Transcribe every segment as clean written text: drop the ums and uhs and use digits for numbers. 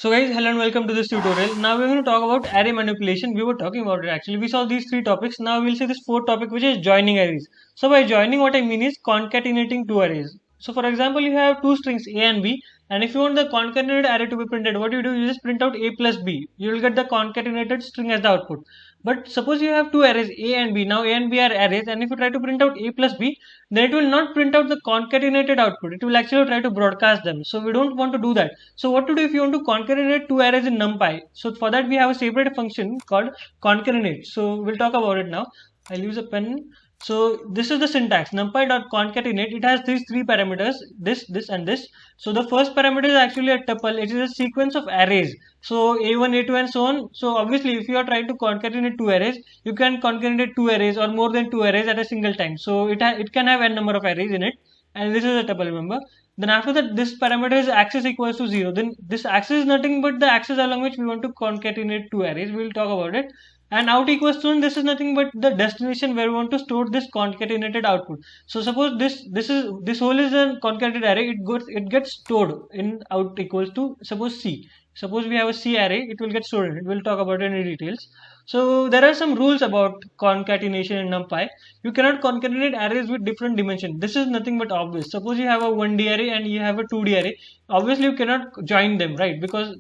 So guys, hello and welcome to this tutorial. Now we're going to talk about array manipulation. We were talking about it actually. We saw these three topics. Now we'll see this fourth topic, which is joining arrays. So by joining, what I mean is concatenating two arrays. So for example, you have two strings A and B, and if you want the concatenated array to be printed, what you do? You just print out A plus B. You will get the concatenated string as the output. But suppose you have two arrays A and B. Now A and B are arrays, and if you try to print out A plus B, then it will not print out the concatenated output. It will actually try to broadcast them. So we don't want to do that. So what to do if you want to concatenate two arrays in NumPy? So for that we have a separate function called concatenate. So we'll talk about it now. I'll use a pen. So this is the syntax numpy.concatenate. It has these three parameters, this, and this. So the first parameter is actually a tuple. It is a sequence of arrays. So A1, A2 and so on. So obviously if you are trying to concatenate two arrays, you can concatenate two arrays or more than two arrays at a single time. So it can have n number of arrays in it, and this is a tuple, remember. Then after that, this parameter is axis equals to 0. Then this axis is nothing but the axis along which we want to concatenate two arrays. We will talk about it. And out equals to 1, this is nothing but the destination where we want to store this concatenated output. So suppose this whole is a concatenated array. It gets stored in out equals to, suppose C. Suppose we have a C array, it will get stored in it. We'll talk about it in details. So there are some rules about concatenation in NumPy. You cannot concatenate arrays with different dimensions. This is nothing but obvious. Suppose you have a 1D array and you have a 2D array. Obviously you cannot join them, right? Because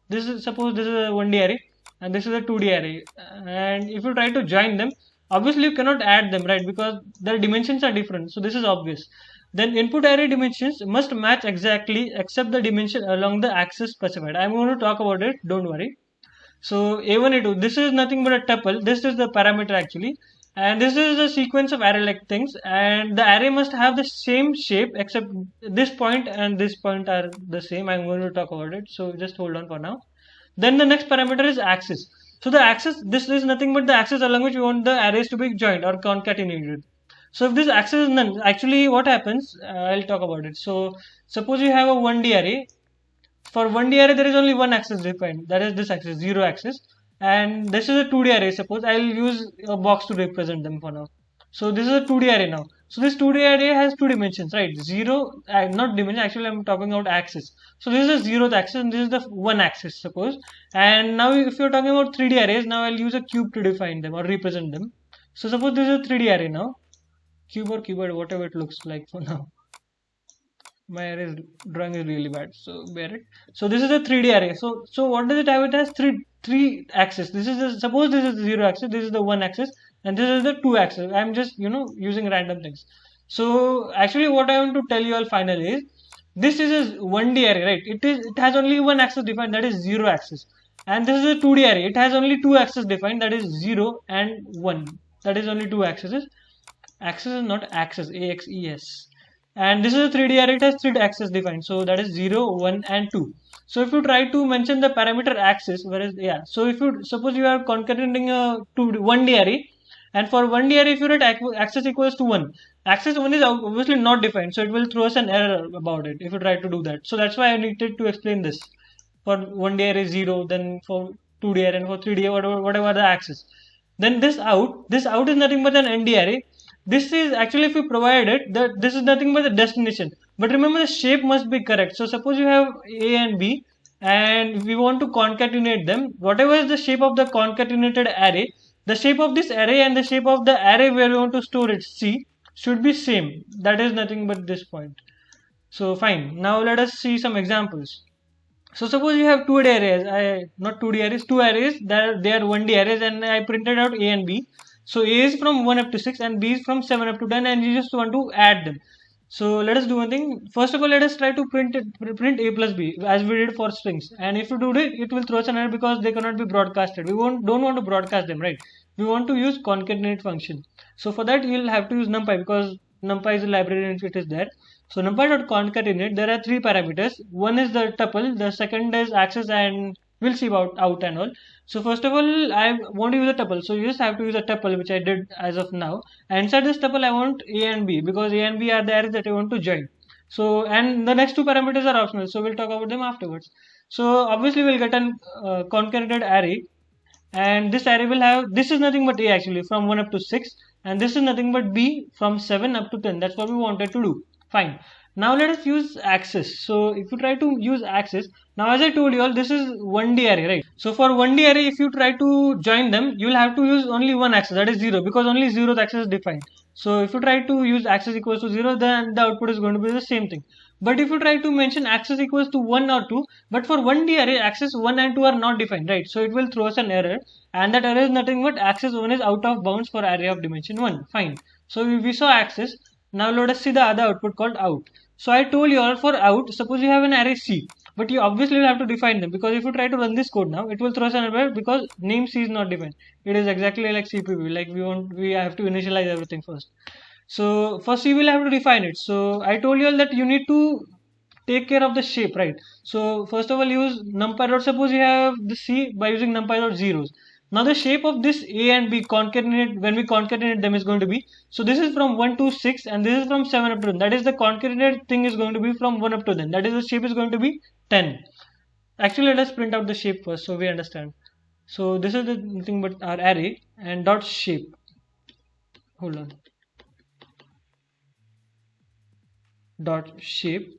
suppose this is a 1D array and this is a 2D array. And if you try to join them, obviously you cannot add them, right? Because their dimensions are different. So this is obvious. Then input array dimensions must match exactly except the dimension along the axis specified. I'm going to talk about it, don't worry. So A1, A2, this is nothing but a tuple. This is the parameter actually. And this is a sequence of array like things. And the array must have the same shape except this point and this point are the same. I'm going to talk about it. So just hold on for now. Then the next parameter is axis. So the axis, this is nothing but the axis along which we want the arrays to be joined or concatenated. So if this axis is none, actually what happens, I'll talk about it. So suppose you have a 1D array. For 1D array, there is only one axis defined, that is this axis, 0 axis. And this is a 2D array. Suppose I'll use a box to represent them for now. So this is a 2D array now. So this 2D array has two dimensions, right? 0, not dimension, actually I'm talking about axis. So this is the 0th axis and this is the 1 axis, suppose. And now if you're talking about 3D arrays, now I'll use a cube to define them or represent them. So suppose this is a 3D array now. Cube or cuboid, whatever it looks like for now. My array drawing is really bad, so bear it. So this is a 3D array. So what does it have? It has three axes. This is suppose this is the 0 axis, this is the 1 axis, and this is the 2 axis. I'm just using random things. So actually what I want to tell you all finally is this is a 1D array, right? It has only one axis defined, that is 0 axis. And this is a 2D array. It has only two axes defined, that is 0 and 1. That is only two axes. Axis is not axis, AXES. And this is a 3D array, it has three axes defined, so that is 0, 1 and 2. So if you try to mention the parameter axis, so if you suppose you are concatenating a 1D array, and for 1D array if you write axis equals to 1, axis 1 is obviously not defined, so it will throw us an error about it if you try to do that. So that's why I needed to explain this. For 1D array 0, then for 2D array and for 3D array, whatever the axis. Then this out is nothing but an ND array. This is actually, if you provide it, this is nothing but the destination. But remember, the shape must be correct. So suppose you have A and B and we want to concatenate them. Whatever is the shape of the concatenated array, the shape of this array and the shape of the array where we want to store it, C, should be same. That is nothing but this point. So fine. Now let us see some examples. So suppose you have two arrays, not 2D arrays, two arrays, they are 1D arrays, and I printed out A and B. So A is from 1 up to 6 and B is from 7 up to 10, and you just want to add them. So let us do one thing. First of all, let us try to print A plus B as we did for strings. And if you do it, it will throw us an error because they cannot be broadcasted. We don't want to broadcast them, right? We want to use concatenate function. So for that, you'll have to use NumPy because NumPy is a library and it is there. So NumPy.concatenate, there are three parameters. One is the tuple, the second is axis, and we'll see about out and all. So first of all, I want to use a tuple. So you just have to use a tuple, which I did as of now. And inside this tuple, I want A and B because A and B are the arrays that I want to join. So, and the next two parameters are optional. So we'll talk about them afterwards. So obviously we'll get an concatenated array. And this array will have, this is nothing but A actually from 1 up to 6. And this is nothing but B from 7 up to 10. That's what we wanted to do. Fine. Now let us use axis. So if you try to use axis, now as I told you all, this is 1D array, right? So for 1D array, if you try to join them, you will have to use only one axis, that is 0, because only 0th axis is defined. So if you try to use axis equals to 0, then the output is going to be the same thing. But if you try to mention axis equals to 1 or 2, but for 1D array, axis 1 and 2 are not defined, right? So it will throw us an error, and that error is nothing but axis 1 is out of bounds for array of dimension 1. Fine. So we saw axis. Now let us see the other output called out. So I told you all, for out, suppose you have an array C, but you obviously will have to define them, because if you try to run this code now, it will throw us an error because name C is not defined. It is exactly like CPP, like we have to initialize everything first. So first you will have to define it. So I told you all that you need to take care of the shape, right? So first of all, use numpy dot. Suppose you have the C by using numpy dot zeros. Now the shape of this A and B concatenate, when we concatenate them, is going to be, so this is from 1 to 6 and this is from 7 up to 10. That is, the concatenate thing is going to be from 1 up to 10. That is, the shape is going to be 10. Actually, let us print out the shape first so we understand. So this is the nothing but our array and dot shape. Hold on. Dot shape,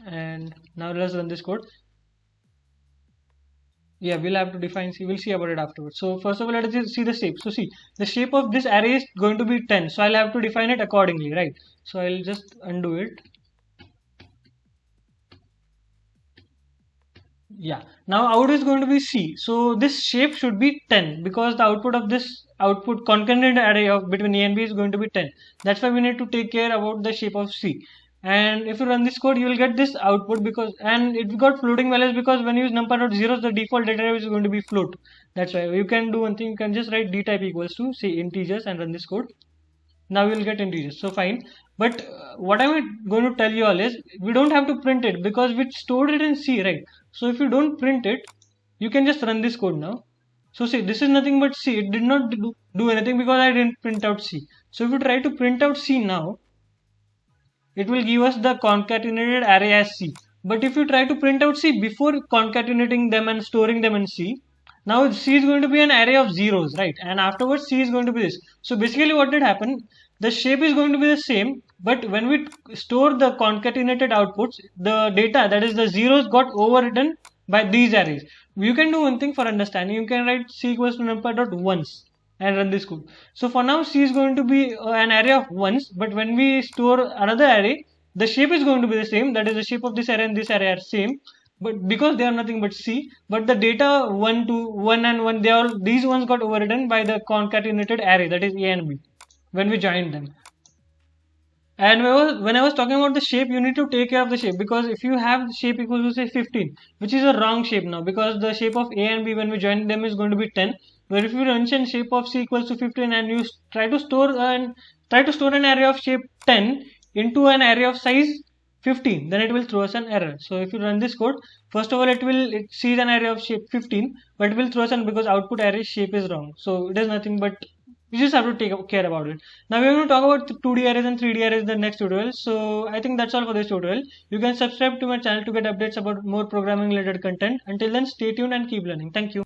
and now let's run this code. Yeah, we'll have to define C. We'll see about it afterwards. So first of all, let us just see the shape. So see, the shape of this array is going to be 10. So I'll have to define it accordingly, right? So I'll just undo it. Yeah, now out is going to be C. So this shape should be 10, because the output of this output concatenate array of between A and B is going to be 10. That's why we need to take care about the shape of C. And if you run this code, you will get this output, because, and it got floating values, because when you use numpy dot zeros, the default data type is going to be float. That's why you can do one thing, you can just write d type equals to, say, integers, and run this code. Now we will get integers, so fine. But what I'm going to tell you all is, we don't have to print it, because we stored it in C, right? So if you don't print it, you can just run this code now. So see, this is nothing but C. It did not do anything because I didn't print out C. So if you try to print out C now, it will give us the concatenated array as C. But if you try to print out C before concatenating them and storing them in C, now C is going to be an array of zeros, right? And afterwards C is going to be this. So basically what did happen, the shape is going to be the same, but when we store the concatenated outputs, the data, that is the zeros, got overwritten by these arrays. You can do one thing for understanding. You can write C equals to numpy dot once and run this code. So for now C is going to be an array of ones, but when we store another array, the shape is going to be the same, that is, the shape of this array and this array are same, but because they are nothing but C, but the data 1 to 1 and 1, these ones got overridden by the concatenated array, that is A and B, when we joined them. And when I was talking about the shape, you need to take care of the shape, because if you have the shape equal to, say, 15, which is a wrong shape now, because the shape of A and B when we join them is going to be 10. Where if you mention shape of C equals to 15 and you try to store an array of shape 10 into an array of size 15, then it will throw us an error. So if you run this code, first of all, it sees an array of shape 15, but it will throw us an, because output array shape is wrong. So it is nothing but, you just have to take care about it. Now we're going to talk about 2D arrays and 3D arrays in the next tutorial. So I think that's all for this tutorial. You can subscribe to my channel to get updates about more programming related content. Until then, stay tuned and keep learning. Thank you.